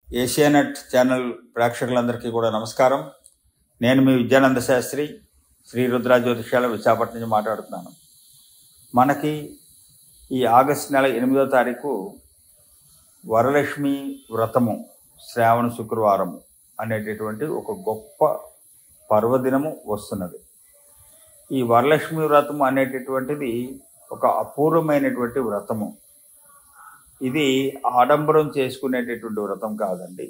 Asianet channel ప్రేక్షకులందరికీ కూడా నమస్కారం. నేను మీ విద్యానంద శాస్త్రి, శ్రీ రుద్ర జ్యోతిషాల విశాఖపట్నం నుంచి మాట్లాడుతున్నాను. మనకి ఈ ఆగస్టు నెల 8వ తారీఖు వరలక్ష్మి వ్రతము శ్రావణ శుక్రవారము అనేటటువంటి ఒక గొప్ప పర్వదినము వస్తున్నది. ఈ వరలక్ష్మి వ్రతము అనేటటువంటిది ఒక అపూర్వమైనటువంటి వ్రతము. ఇది ఆడంబరం చేసుకునేటటువంటి వ్రతం కాదండి.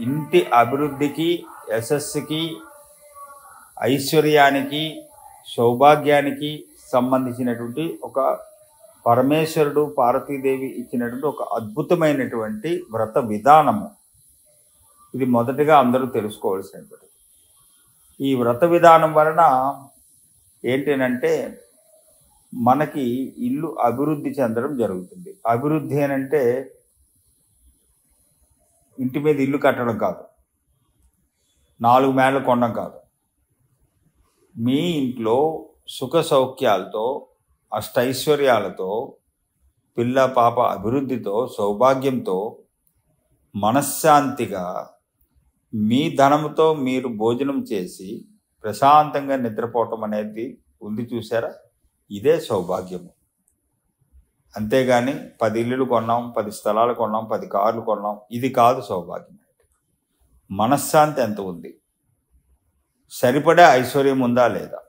ఇంటి అభివృద్ధికి, యశస్సుకి, ఐశ్వర్యానికి, సౌభాగ్యానికి సంబంధించినటువంటి ఒక పరమేశ్వరుడు, పార్వతీదేవి ఇచ్చినటువంటి ఒక అద్భుతమైనటువంటి వ్రత విధానము. ఇది మొదటిగా అందరూ తెలుసుకోవాల్సినటువంటి. ఈ వ్రత విధానం వలన ఏంటంటే మనకి ఇల్లు అభివృద్ధి చెందడం జరుగుతుంది. అభివృద్ధి అని అంటే ఇంటి మీద ఇల్లు కట్టడం కాదు, 4 మేడలు కొనడం కాదు. మీ ఇంట్లో సుఖ సౌఖ్యాలతో, అష్టైశ్వర్యాలతో, పిల్ల పాప అభివృద్ధితో, సౌభాగ్యంతో, మనశ్శాంతిగా మీ ధనంతో మీరు భోజనం చేసి ప్రశాంతంగా నిద్రపోవటం అనేది ఉంది. చూసారా? ఇదే సౌభాగ్యము. అంతేగాని 10 ఇల్లులు కొన్నాం, 10 స్థలాలు కొన్నాం, 10 కార్లు కొన్నాం, ఇది కాదు సౌభాగ్యం. మనశ్శాంతి ఎంత ఉంది? సరిపడే ఐశ్వర్యం ఉందా లేదా?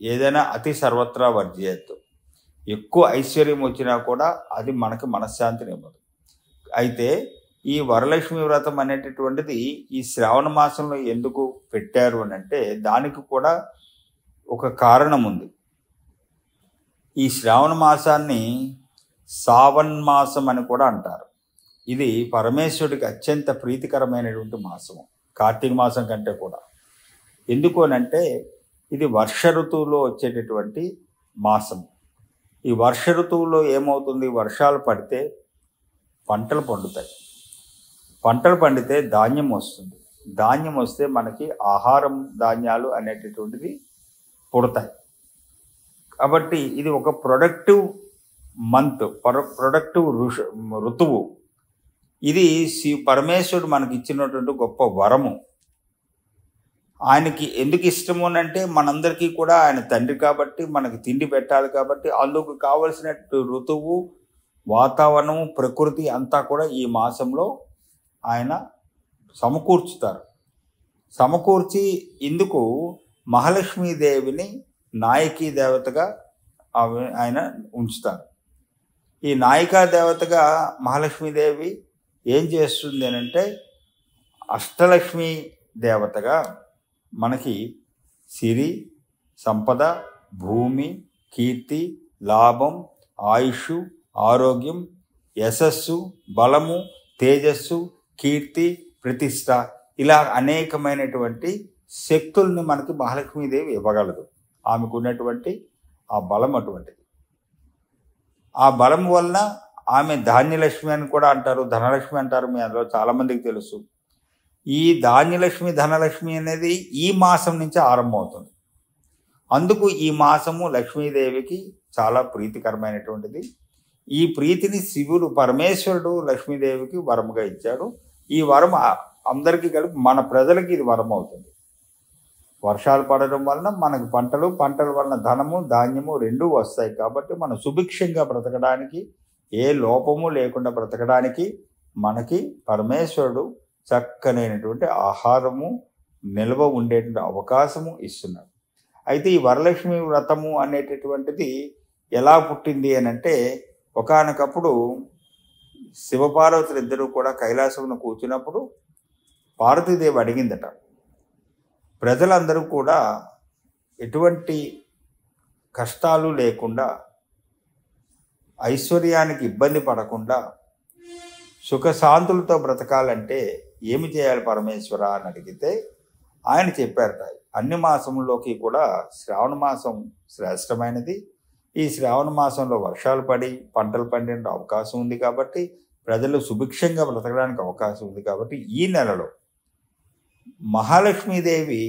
ఏదైనా అతి సర్వత్రా వర్జ్యేత్. ఎక్కువ ఐశ్వర్యం వచ్చినా కూడా అది మనకి మనశ్శాంతిని ఇవ్వదు. అయితే ఈ వరలక్ష్మి వ్రతం అనేటటువంటిది ఈ శ్రావణ మాసంలో ఎందుకు పెట్టారు అని అంటే దానికి కూడా ఒక కారణం ఉంది. ఈ శ్రావణ మాసాన్ని సావన్ మాసం అని కూడా అంటారు. ఇది పరమేశ్వరుడికి అత్యంత ప్రీతికరమైనటువంటి మాసము, కార్తీక మాసం కంటే కూడా. ఎందుకు అనంటే ఇది వర్ష ఋతువులో వచ్చేటటువంటి మాసం. ఈ వర్ష ఋతువులో ఏమవుతుంది? వర్షాలు పడితే పంటలు పండుతాయి. పంటలు పండితే ధాన్యం వస్తుంది. ధాన్యం వస్తే మనకి ఆహారం, ధాన్యాలు అనేటటువంటిది పుడతాయి. కాబట్టి ఇది ఒక ప్రొడక్టివ్ మంత్, ప్రొడక్టివ్ ఋతువు. ఇది పరమేశ్వరుడు మనకి ఇచ్చినటువంటి గొప్ప వరము. ఆయనకి ఎందుకు ఇష్టము అంటే మనందరికీ కూడా ఆయన తండ్రి కాబట్టి, మనకి తిండి పెట్టాలి కాబట్టి, అందుకు కావలసిన ఋతువు, వాతావరణము, ప్రకృతి అంతా కూడా ఈ మాసంలో ఆయన సమకూర్చుతారు. సమకూర్చి ఇందుకు మహాలక్ష్మీదేవిని నాయకీ దేవతగా ఆయన ఉంచుతారు. ఈ నాయికా దేవతగా మహాలక్ష్మీదేవి ఏం చేస్తుంది అని అంటే అష్టలక్ష్మి దేవతగా మనకి సిరి, సంపద, భూమి, కీర్తి, లాభం, ఆయుష్, ఆరోగ్యం, యశస్సు, బలము, తేజస్సు, కీర్తి, ప్రతిష్ట, ఇలా అనేకమైనటువంటి శక్తుల్ని మనకి మహాలక్ష్మీదేవి ఇవ్వగలదు. ఆమెకు ఉన్నటువంటి ఆ బలం అటువంటిది. ఆ బలం వలన ఆమె ధాన్యలక్ష్మి అని కూడా అంటారు, ధనలక్ష్మి అంటారు. మీ అందులో చాలామందికి తెలుసు. ఈ ధాన్యలక్ష్మి, ధనలక్ష్మి అనేది ఈ మాసం నుంచి ఆరంభమవుతుంది. అందుకు ఈ మాసము లక్ష్మీదేవికి చాలా ప్రీతికరమైనటువంటిది. ఈ ప్రీతిని శివుడు, పరమేశ్వరుడు లక్ష్మీదేవికి వరముగా ఇచ్చాడు. ఈ వరం అందరికీ కలిపి మన ప్రజలకి ఇది వరం అవుతుంది. వర్షాలు పడడం వలన మనకు పంటల వలన ధనము, ధాన్యము రెండూ వస్తాయి. కాబట్టి మనం సుభిక్షంగా బ్రతకడానికి, ఏ లోపము లేకుండా బ్రతకడానికి మనకి పరమేశ్వరుడు చక్కనైనటువంటి ఆహారము, నిల్వ ఉండేటువంటి అవకాశము ఇస్తున్నాడు. అయితే ఈ వరలక్ష్మి వ్రతము అనేటటువంటిది ఎలా పుట్టింది అని అంటే ఒకానొకప్పుడు శివపార్వతులు ఇద్దరూ కూడా కైలాసమును కూర్చున్నప్పుడు పార్వతీదేవి అడిగిందట, ప్రజలందరూ కూడా ఎటువంటి కష్టాలు లేకుండా, ఐశ్వర్యానికి ఇబ్బంది పడకుండా, సుఖశాంతులతో బ్రతకాలంటే ఏమి చేయాలి పరమేశ్వర అని అడిగితే ఆయన చెప్పారట, అన్ని మాసముల్లోకి కూడా శ్రావణ మాసం శ్రేష్టమైనది. ఈ శ్రావణ మాసంలో వర్షాలు పడి పంటలు పండే అవకాశం ఉంది కాబట్టి, ప్రజలు సుభిక్షంగా బ్రతకడానికి అవకాశం ఉంది కాబట్టి ఈ నెలలో మహాలక్ష్మీదేవి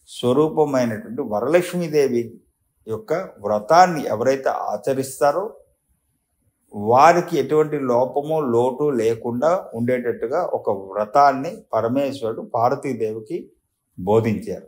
స్వరూపమైనటువంటి వరలక్ష్మీదేవి యొక్క వ్రతాన్ని ఎవరైతే ఆచరిస్తారో వారికి ఎటువంటి లోపము లోటు లేకుండా ఉండేటట్టుగా ఒక వ్రతాన్ని పరమేశ్వరుడు పార్వతీదేవికి బోధించారు.